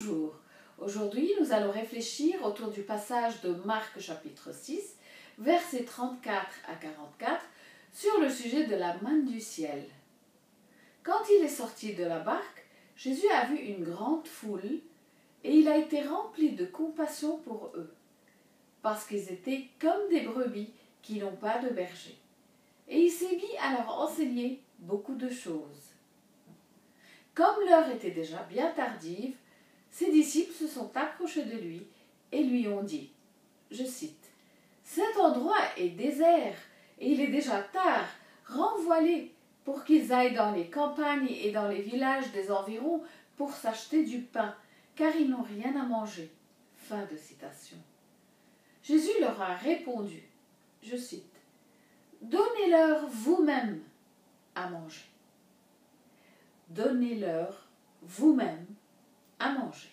Bonjour, aujourd'hui nous allons réfléchir autour du passage de Marc chapitre 6, versets 34 à 44, sur le sujet de la manne du ciel. Quand il est sorti de la barque, Jésus a vu une grande foule et il a été rempli de compassion pour eux, parce qu'ils étaient comme des brebis qui n'ont pas de berger. Et il s'est mis à leur enseigner beaucoup de choses. Comme l'heure était déjà bien tardive, ses disciples se sont approchés de lui et lui ont dit, je cite, « Cet endroit est désert et il est déjà tard, renvoie-les pour qu'ils aillent dans les campagnes et dans les villages des environs pour s'acheter du pain, car ils n'ont rien à manger. » Fin de citation. Jésus leur a répondu, je cite, « Donnez-leur vous-même à manger. » Donnez-leur vous-même à manger.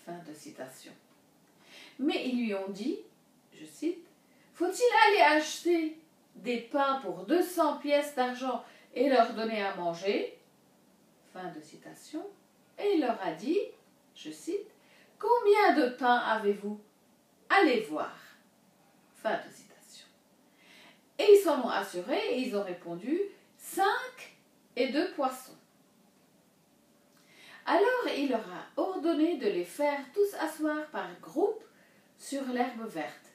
Fin de citation. Mais ils lui ont dit, je cite, « Faut-il aller acheter des pains pour 200 pièces d'argent et leur donner à manger ?» Fin de citation. Et il leur a dit, je cite, « Combien de pains avez-vous? Allez voir. » Fin de citation. Et ils s'en ont assuré et ils ont répondu, 5 et 2 poissons. Alors il leur a ordonné de les faire tous asseoir par groupes sur l'herbe verte.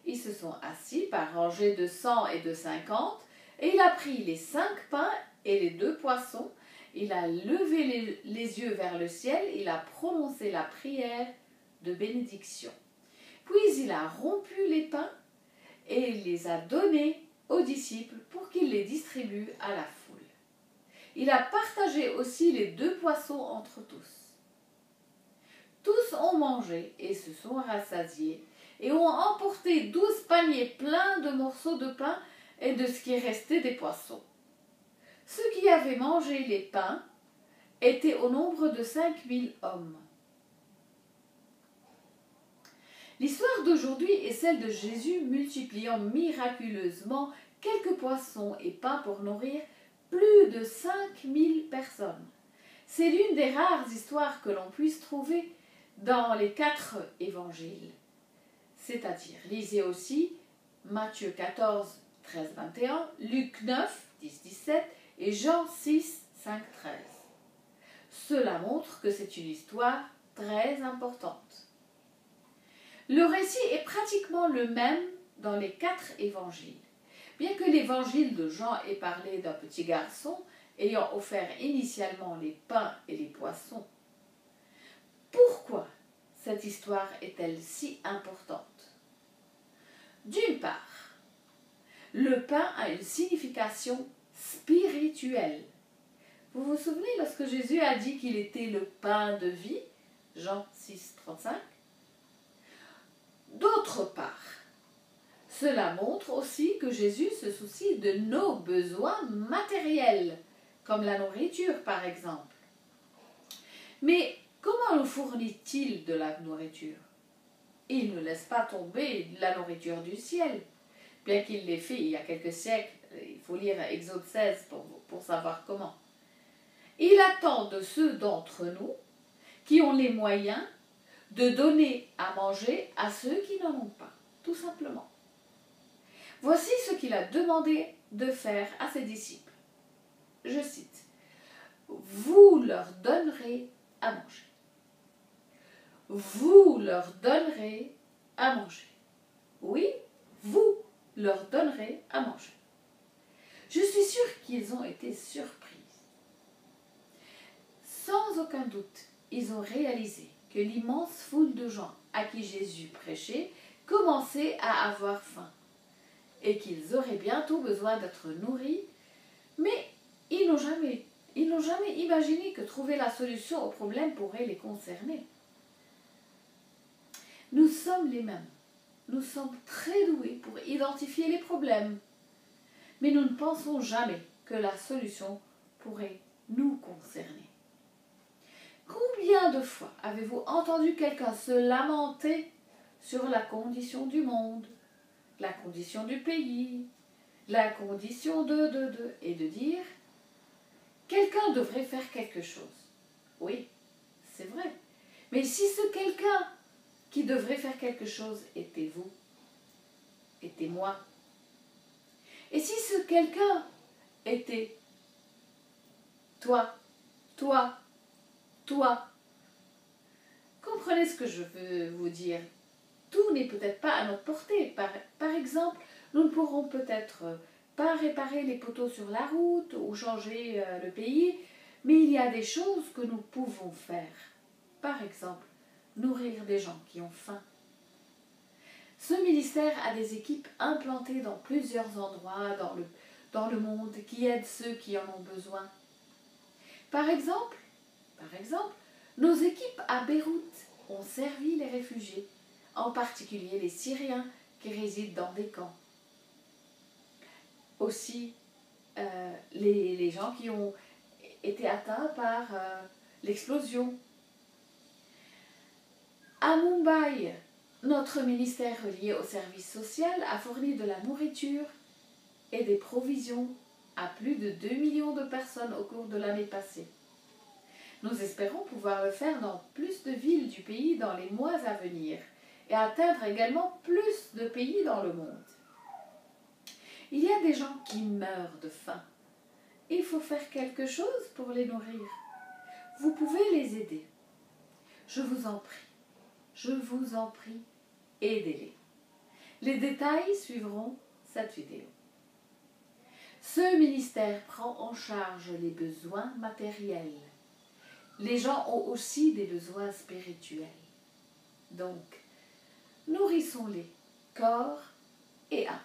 Ils se sont assis par rangées de 100 et de 50, et il a pris les 5 pains et les 2 poissons, il a levé les yeux vers le ciel, il a prononcé la prière de bénédiction. Puis il a rompu les pains et il les a donnés aux disciples pour qu'ils les distribuent à la foule. Il a partagé aussi les 2 poissons entre tous. Tous ont mangé et se sont rassasiés et ont emporté 12 paniers pleins de morceaux de pain et de ce qui restait des poissons. Ceux qui avaient mangé les pains étaient au nombre de 5000 hommes. L'histoire d'aujourd'hui est celle de Jésus multipliant miraculeusement quelques poissons et pains pour nourrir plus de 5000 personnes. C'est l'une des rares histoires que l'on puisse trouver dans les 4 évangiles. C'est-à-dire, lisez aussi Matthieu 14, 13, 21, Luc 9, 10, 17 et Jean 6, 5, 13. Cela montre que c'est une histoire très importante. Le récit est pratiquement le même dans les 4 évangiles. Bien que l'évangile de Jean ait parlé d'un petit garçon ayant offert initialement les pains et les poissons, pourquoi cette histoire est-elle si importante? D'une part, le pain a une signification spirituelle. Vous vous souvenez lorsque Jésus a dit qu'il était le pain de vie, Jean 6, 35? D'autre part, cela montre aussi que Jésus se soucie de nos besoins matériels, comme la nourriture par exemple. Mais comment nous fournit-il de la nourriture? Il ne laisse pas tomber la nourriture du ciel, bien qu'il l'ait fait il y a quelques siècles. Il faut lire Exode 16 pour savoir comment. Il attend de ceux d'entre nous qui ont les moyens de donner à manger à ceux qui n'en ont pas, tout simplement. Voici ce qu'il a demandé de faire à ses disciples. Je cite, « Vous leur donnerez à manger. Vous leur donnerez à manger. » Oui, vous leur donnerez à manger. Je suis sûre qu'ils ont été surpris. Sans aucun doute, ils ont réalisé que l'immense foule de gens à qui Jésus prêchait commençait à avoir faim et qu'ils auraient bientôt besoin d'être nourris, mais ils n'ont jamais imaginé que trouver la solution au problème pourrait les concerner. Nous sommes les mêmes. Nous sommes très doués pour identifier les problèmes, mais nous ne pensons jamais que la solution pourrait nous concerner. Combien de fois avez-vous entendu quelqu'un se lamenter sur la condition du monde, la condition du pays, la condition et de dire « quelqu'un devrait faire quelque chose ». Oui, c'est vrai, Mais si ce quelqu'un qui devrait faire quelque chose était vous, était moi, et si ce quelqu'un était toi, toi, toi, comprenez ce que je veux vous dire. Tout n'est peut-être pas à notre portée. Par exemple, nous ne pourrons peut-être pas réparer les poteaux sur la route ou changer le pays, mais il y a des choses que nous pouvons faire. Par exemple, nourrir des gens qui ont faim. Ce ministère a des équipes implantées dans plusieurs endroits dans le monde qui aident ceux qui en ont besoin. Par exemple, nos équipes à Beyrouth ont servi les réfugiés, en particulier les Syriens qui résident dans des camps. Aussi, les gens qui ont été atteints par l'explosion. À Mumbai, notre ministère relié au service social a fourni de la nourriture et des provisions à plus de 2 millions de personnes au cours de l'année passée. Nous espérons pouvoir le faire dans plus de villes du pays dans les mois à venir et atteindre également plus de pays dans le monde. Il y a des gens qui meurent de faim. Il faut faire quelque chose pour les nourrir. Vous pouvez les aider. Je vous en prie, aidez-les. Les détails suivront cette vidéo. Ce ministère prend en charge les besoins matériels. Les gens ont aussi des besoins spirituels. Donc, nourrissons-les, corps et âme.